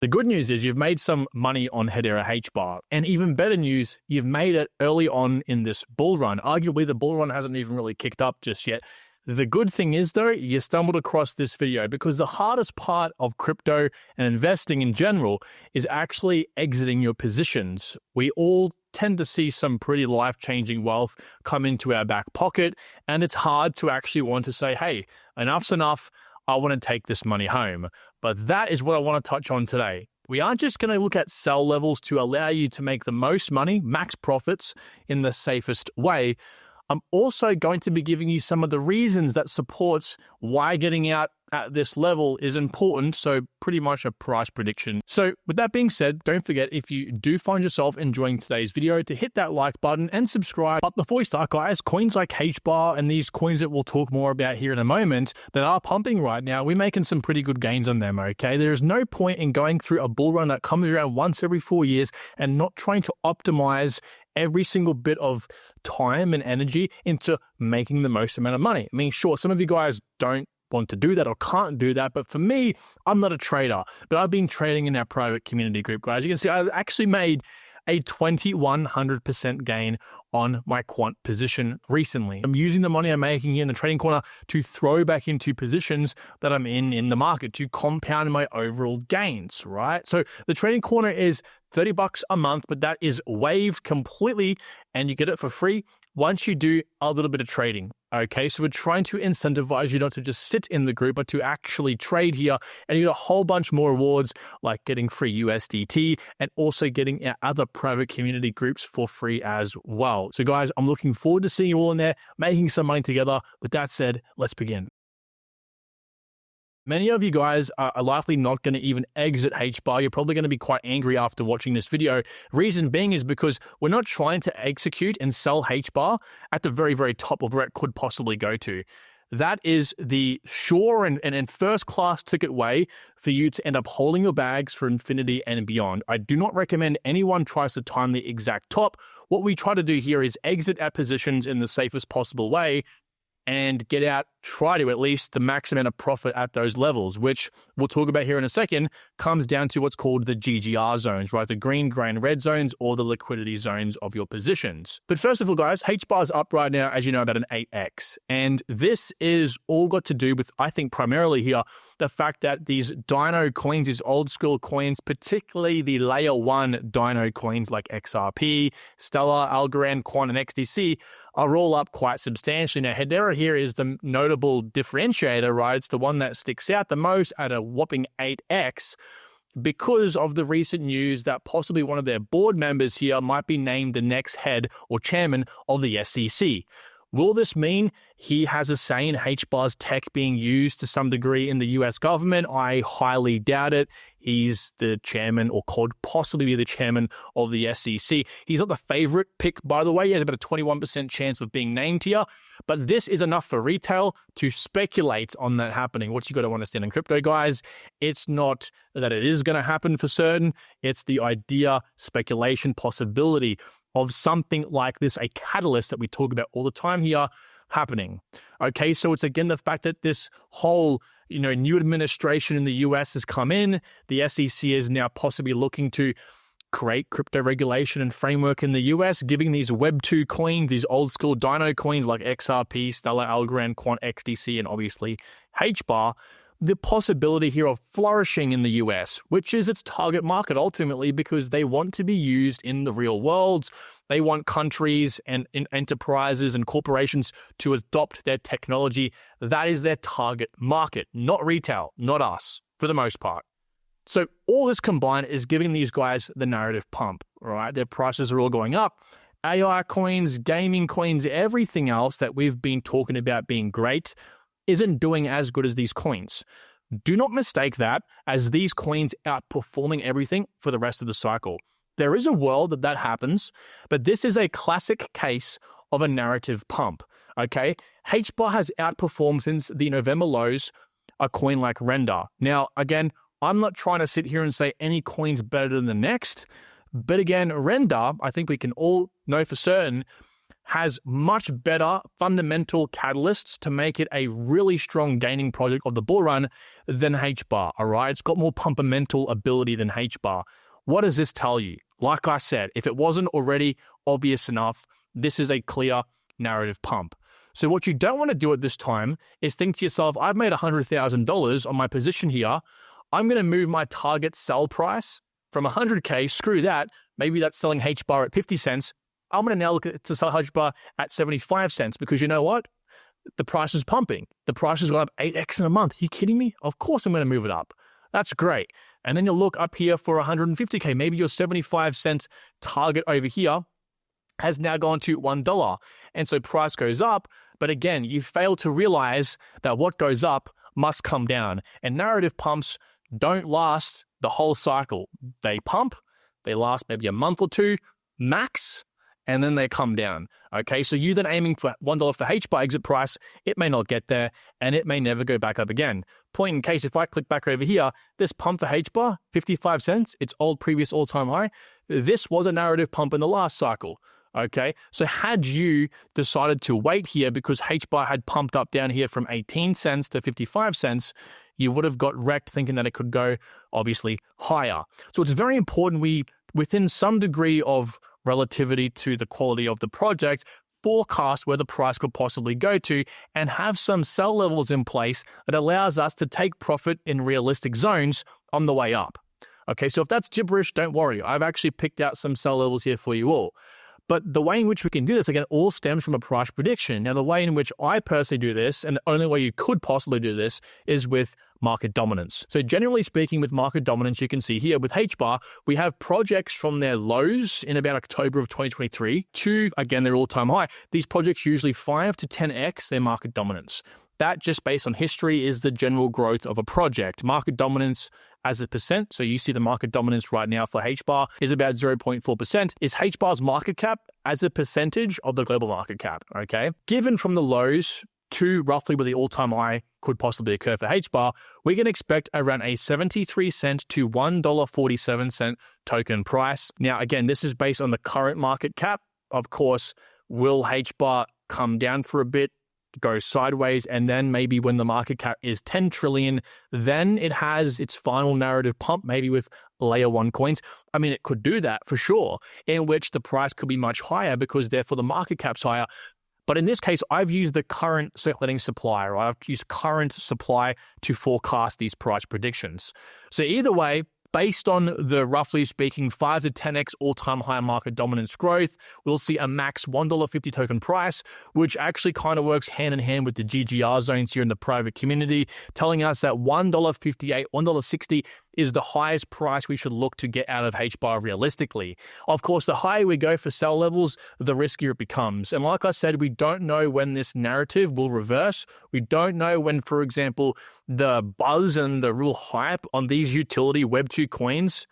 The good news is you've made some money on Hedera HBAR, and even better news, you've made it early on in this bull run. Arguably, the bull run hasn't even really kicked up just yet. The good thing is, though, you stumbled across this video because the hardest part of crypto and investing in general is actually exiting your positions. We all tend to see some pretty life-changing wealth come into our back pocket, and it's hard to actually want to say, hey, enough's enough. I want to take this money home. But that is what I want to touch on today. We aren't just going to look at sell levels to allow you to make the most money, max profits in the safest way. I'm also going to be giving you some of the reasons that supports why getting out at this level is important. So pretty much a price prediction. So with that being said, don't forget, if you do find yourself enjoying today's video, to hit that like button and subscribe. But before we start, guys, coins like HBAR and these coins that we'll talk more about here in a moment that are pumping right now, we're making some pretty good gains on them, okay? There's no point in going through a bull run that comes around once every 4 years and not trying to optimize every single bit of time and energy into making the most amount of money. I mean, sure, some of you guys don't want to do that or can't do that, but for me, I'm not a trader, but I've been trading in our private community group, guys. You can see I actually made a 2,100% gain on my quant position recently. I'm using the money I'm making here in the trading corner to throw back into positions that I'm in the market to compound my overall gains, right? So the trading corner is $30 a month, but that is waived completely and you get it for free once you do a little bit of trading. Okay, so we're trying to incentivize you not to just sit in the group, but to actually trade here, and you get a whole bunch more rewards like getting free USDT and also getting our other private community groups for free as well. So guys, I'm looking forward to seeing you all in there, making some money together. With that said, let's begin. Many of you guys are likely not going to even exit HBAR. You're probably going to be quite angry after watching this video. Reason being is because we're not trying to execute and sell HBAR at the very, very top of where it could possibly go to. That is the sure and first-class ticket way for you to end up holding your bags for infinity and beyond. I do not recommend anyone tries to time the exact top. What we try to do here is exit our positions in the safest possible way and get out, try to at least the max amount of profit at those levels, which we'll talk about here in a second, comes down to what's called the GGR zones, right? The green, gray, and red zones, or the liquidity zones of your positions. But first of all, guys, HBAR is up right now, as you know, about an 8x. And this is all got to do with, I think, primarily here, the fact that these dyno coins, these old school coins, particularly the layer 1 dyno coins like XRP, Stellar, Algorand, Quant, and XDC, are all up quite substantially. Now, Hedera here is the notable differentiator, right? It's the one that sticks out the most at a whopping 8x because of the recent news that possibly one of their board members here might be named the next head or chairman of the SEC. Will this mean he has a say in HBAR's tech being used to some degree in the US government? I highly doubt it. He's the chairman, or could possibly be the chairman of the SEC. He's not the favorite pick, by the way. He has about a 21% chance of being named here. But this is enough for retail to speculate on that happening. What you got to understand in crypto, guys, it's not that it is going to happen for certain. It's the idea, speculation, possibility of something like this, a catalyst that we talk about all the time here, happening. Okay, so it's again the fact that this whole new administration in the US has come in. The SEC is now possibly looking to create crypto regulation and framework in the US, giving these Web 2 coins, these old school dyno coins like XRP, Stellar, Algorand, Quant, XDC, and obviously HBAR, the possibility here of flourishing in the US, which is its target market ultimately, because they want to be used in the real world. They want countries and enterprises and corporations to adopt their technology. That is their target market, not retail, not us, for the most part. So all this combined is giving these guys the narrative pump, right? Their prices are all going up. AI coins, gaming coins, everything else that we've been talking about being great isn't doing as good as these coins. Do not mistake that as these coins outperforming everything for the rest of the cycle. There is a world that happens, but this is a classic case of a narrative pump, okay? HBAR has outperformed since the November lows a coin like Render. Now, again, I'm not trying to sit here and say any coin's better than the next, but again, Render, I think we can all know for certain, has much better fundamental catalysts to make it a really strong gaining project of the bull run than HBAR, all right? It's got more pumpamental ability than HBAR. What does this tell you? Like I said, if it wasn't already obvious enough, this is a clear narrative pump. So what you don't want to do at this time is think to yourself, I've made $100,000 on my position here. I'm going to move my target sell price from 100K, screw that. Maybe that's selling HBAR at 50 cents. I'm going to now look at to sell HBAR at 75 cents because you know what? The price is pumping. The price has gone up 8x in a month. Are you kidding me? Of course I'm going to move it up. That's great. And then you'll look up here for 150K. Maybe your 75 cents target over here has now gone to $1. And so price goes up. But again, you fail to realize that what goes up must come down. And narrative pumps don't last the whole cycle. They pump, they last maybe a month or two, max, and then they come down. Okay, so you then aiming for $1 for HBAR exit price, it may not get there, and it may never go back up again. Point in case, if I click back over here, this pump for HBAR, 55 cents, its old previous all-time high, this was a narrative pump in the last cycle. Okay, so had you decided to wait here because HBAR had pumped up down here from 18 cents to 55 cents, you would have got wrecked thinking that it could go obviously higher. So it's very important we, within some degree of relativity to the quality of the project, forecast where the price could possibly go to and have some sell levels in place that allows us to take profit in realistic zones on the way up. Okay, so if that's gibberish, don't worry. I've actually picked out some sell levels here for you all. But the way in which we can do this, again, all stems from a price prediction. Now, the way in which I personally do this, and the only way you could possibly do this, is with market dominance. So generally speaking, with market dominance, you can see here with HBAR, we have projects from their lows in about October of 2023 to, again, their all-time high. These projects usually 5 to 10x their market dominance. That, just based on history, is the general growth of a project. Market dominance as a percent, so you see the market dominance right now for HBAR is about 0.4%, is HBAR's market cap as a percentage of the global market cap, okay? Given from the lows to roughly where the all-time high could possibly occur for HBAR, we can expect around a 73 cent to $1.47 token price. Now, again, this is based on the current market cap. Of course, will HBAR come down for a bit, go sideways, and then maybe when the market cap is 10 trillion, then it has its final narrative pump, maybe with layer one coins. I mean, it could do that for sure, in which the price could be much higher because therefore the market cap's higher. But in this case, I've used the current circulating supply, or I've used current supply to forecast these price predictions. So either way, based on the, roughly speaking, 5 to 10x all-time high market dominance growth, we'll see a max $1.50 token price, which actually kind of works hand in hand with the GGR zones here in the private community, telling us that $1.58, $1.60 is the highest price we should look to get out of HBAR realistically. Of course, the higher we go for sell levels, the riskier it becomes. And like I said, we don't know when this narrative will reverse. We don't know when, for example, the buzz and the real hype on these utility Web2 coins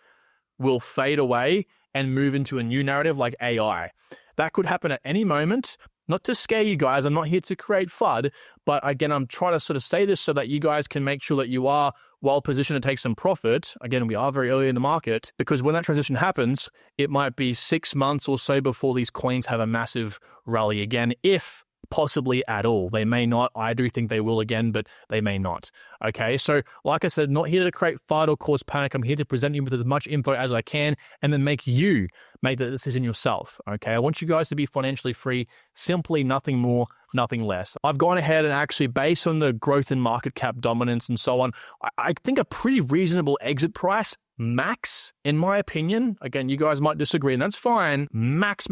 will fade away and move into a new narrative like AI. That could happen at any moment. Not to scare you guys, I'm not here to create FUD, but again, I'm trying to sort of say this so that you guys can make sure that you are well positioned to take some profit. Again, we are very early in the market, because when that transition happens, it might be 6 months or so before these coins have a massive rally again, if possibly at all. They may not. I do think they will again, but they may not. Okay, so like I said, not here to create FUD or cause panic. I'm here to present you with as much info as I can and then make you make the decision yourself. Okay, I want you guys to be financially free, simply nothing more, nothing less. I've gone ahead and actually, based on the growth in market cap dominance and so on, I think a pretty reasonable exit price, max, in my opinion, again, you guys might disagree, and that's fine, max,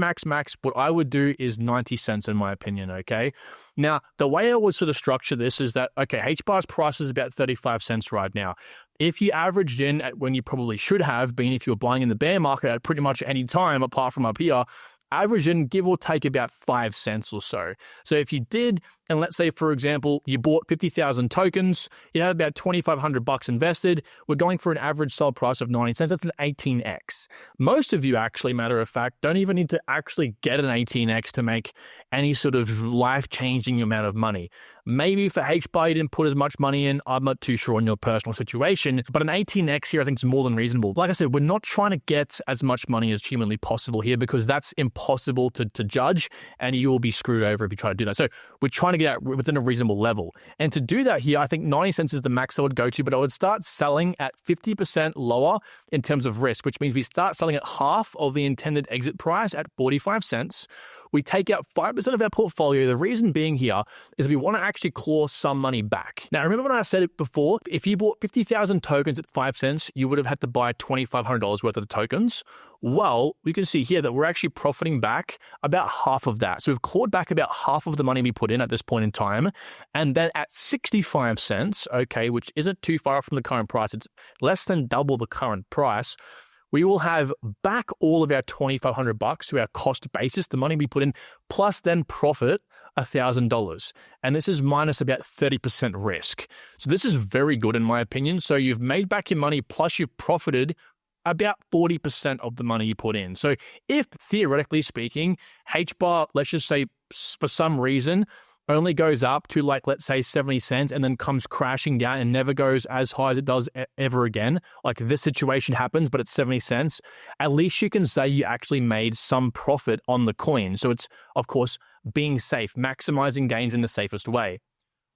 what I would do is 90 cents in my opinion, okay? Now, the way I would sort of structure this is that, okay, HBAR's price is about 35 cents right now. If you averaged in at when you probably should have been if you were buying in the bear market at pretty much any time apart from up here, average in give or take about 5 cents or so. So if you did, and let's say, for example, you bought 50,000 tokens, you have about $2,500 invested, we're going for an average sell price of 90 cents. That's an 18x. Most of you actually, matter of fact, don't even need to actually get an 18x to make any sort of life-changing amount of money. Maybe for HBAR, you didn't put as much money in. I'm not too sure on your personal situation, but an 18x here I think is more than reasonable. Like I said, we're not trying to get as much money as humanly possible here, because that's impossible impossible to judge, and you will be screwed over if you try to do that. So we're trying to get out within a reasonable level. And to do that here, I think 90 cents is the max I would go to, but I would start selling at 50% lower in terms of risk, which means we start selling at half of the intended exit price at 45 cents. We take out 5% of our portfolio. The reason being here is we want to actually claw some money back. Now, remember when I said it before, if you bought 50,000 tokens at 5 cents, you would have had to buy $2,500 worth of the tokens. Well, we can see here that we're actually profiting back about half of that. So we've clawed back about half of the money we put in at this point in time. And then at 65 cents, okay, which isn't too far from the current price, it's less than double the current price, we will have back all of our $2,500 to our cost basis, the money we put in, plus then profit $1,000. And this is minus about 30% risk. So this is very good in my opinion. So you've made back your money, plus you've profited about 40% of the money you put in. So if, theoretically speaking, HBAR, let's just say for some reason, only goes up to like, let's say 70 cents and then comes crashing down and never goes as high as it does ever again. Like this situation happens, but it's 70 cents. At least you can say you actually made some profit on the coin. So it's, of course, being safe, maximizing gains in the safest way.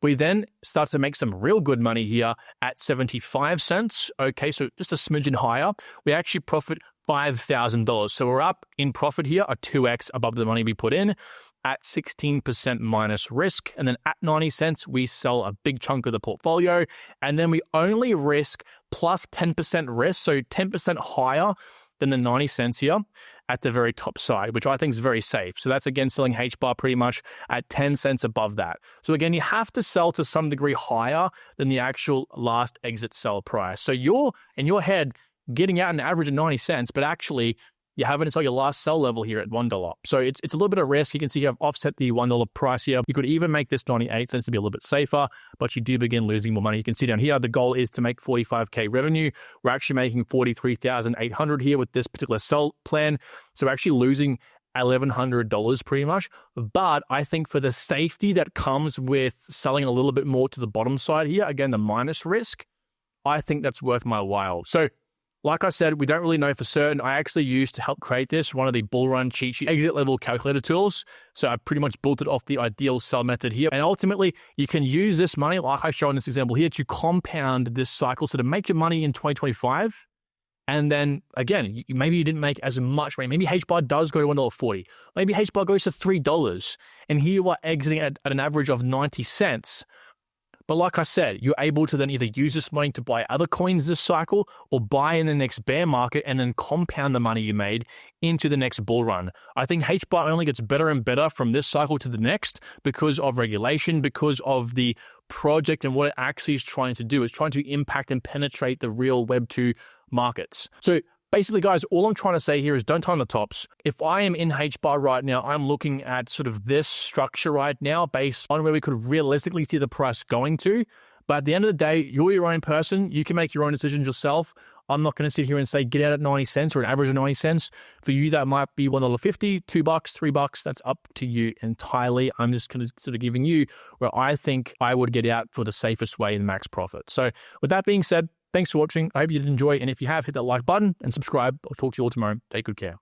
We then start to make some real good money here at 75 cents. Okay, so just a smidgen higher. We actually profit $5,000. So we're up in profit here, a 2x above the money we put in at 16% minus risk. And then at 90 cents, we sell a big chunk of the portfolio. And then we only risk plus 10% risk, so 10% higher than the 90 cents here at the very top side, which I think is very safe. So that's again selling HBAR pretty much at 10 cents above that. So again, you have to sell to some degree higher than the actual last exit sell price. So you're in your head getting out an average of 90 cents, but actually you haven't until your last sell level here at $1. So it's a little bit of risk. You can see you have offset the $1 price here. You could even make this 98 cents to be a little bit safer, but you do begin losing more money. You can see down here, the goal is to make 45K revenue. We're actually making 43,800 here with this particular sell plan. So we're actually losing $1,100 pretty much. But I think for the safety that comes with selling a little bit more to the bottom side here, again, the minus risk, I think that's worth my while. So like I said, we don't really know for certain. I actually used to help create this, one of the bull run cheat sheet exit level calculator tools. So I pretty much built it off the ideal sell method here. And ultimately, you can use this money, like I show in this example here, to compound this cycle. So to make your money in 2025, and then again, maybe you didn't make as much money. Maybe HBAR does go to $1.40. Maybe HBAR goes to $3. And here you are exiting at an average of 90 cents. But like I said, you're able to then either use this money to buy other coins this cycle or buy in the next bear market and then compound the money you made into the next bull run. I think HBAR only gets better and better from this cycle to the next because of regulation, because of the project and what it actually is trying to do. It's trying to impact and penetrate the real Web 2 markets. So basically, guys, all I'm trying to say here is don't time the tops. If I am in HBAR right now, I'm looking at sort of this structure right now based on where we could realistically see the price going to. But at the end of the day, you're your own person. You can make your own decisions yourself. I'm not going to sit here and say get out at 90 cents or an average of 90 cents. For you, that might be $1.50, $2, $3. That's up to you entirely. I'm just kind of sort of giving you where I think I would get out for the safest way in max profit. So with that being said, thanks for watching. I hope you did enjoy. And if you have, hit that like button and subscribe. I'll talk to you all tomorrow. Take good care.